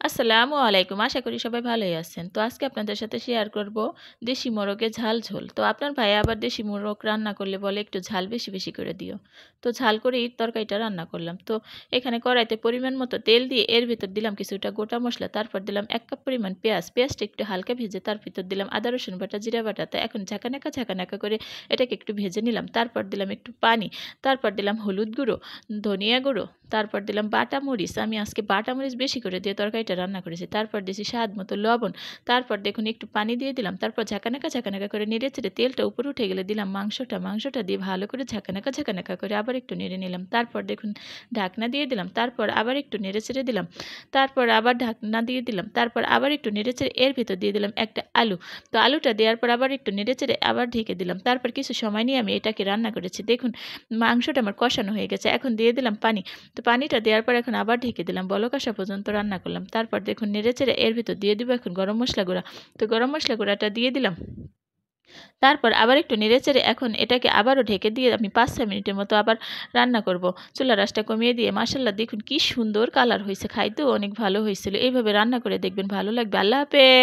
আসসালামু আলাইকুম। আশা করি সবাই ভালোই আছেন। তো আজকে আপনাদের সাথে শেয়ার করব দেশি মোরগের ঝাল ঝোল। তো আপনার ভাই আবার দেশি মোরগ রান্না করলে বলে একটু ঝাল বেশি বেশি করে দিও। তো ঝাল করেই তরকারিটা রান্না করলাম। তো এখানে কড়াইতে পরিমাণ মতো তেল দিয়ে এর ভিতর দিলাম কিছুটা গোটা মশলা, তারপর দিলাম 1 কাপ পরিমাণ পেঁয়াজ। পেঁয়াজটা একটু হালকা ভেজে তার ভিতর দিলাম আদা রসুন বাটা, জিরা বাটা। তো এখন ঝাঁকানাকা করে এটাকে একটু ভেজে নিলাম। তারপর দিলাম একটু পানি, তারপর দিলাম হলুদ গুঁড়ো, ধনিয়া গুঁড়ো, তারপর দিলাম বাটা মরিচ। আমি আজকে বাটা মরিচ বেশি করে দিয়ে তরকারিটা রান্না করেছি। তারপর দিয়েছি স্বাদ মতো লবণ। তারপর দেখুন একটু পানি দিয়ে দিলাম। তারপর ঝাঁকানাকা করে নেড়ে চেড়ে তেলটা উপরে উঠে গেলে দিলাম মাংসটা দিয়ে ভালো করে ঝাঁকানাকা করে আবার একটু নেড়ে নিলাম। তারপর দেখুন ঢাকনা দিয়ে দিলাম। তারপর আবার একটু নেড়ে চেড়ে দিলাম। তারপর আবার ঢাকনা দিয়ে দিলাম। তারপর আবার একটু নেড়ে চেড়ে এর ভিতর দিয়ে দিলাম একটা আলু। তো আলুটা দেওয়ার পর আবার একটু নেড়ে চেড়ে আবার ঢেকে দিলাম। তারপর কিছু সময় নিয়ে আমি এটাকে রান্না করেছি। দেখুন মাংসটা আমার কষানো হয়ে গেছে। এখন দিয়ে দিলাম পানি। তো পানিটা দেওয়ার পর এখন আবার ঢেকে দিলাম, বলক আসা পর্যন্ত রান্না করলাম। তারপর দেখুন নেড়ে চেড়ে এর ভিতর দিয়ে দিব এখন গরম মশলা গুঁড়া। তো গরম মশলা গুঁড়াটা দিয়ে দিলাম। তারপর আবার একটু নেড়ে চেড়ে এখন এটাকে আবারও ঢেকে দিয়ে আমি 5-6 মিনিটের মতো আবার রান্না করব। চুলার আঁচটা কমিয়ে দিয়ে মাশাআল্লাহ দেখুন কি সুন্দর কালার হয়েছে, খাইতেও অনেক ভালো হয়েছিল। এইভাবে রান্না করে দেখবেন, ভালো লাগবে। আল্লাহ হাফেজ।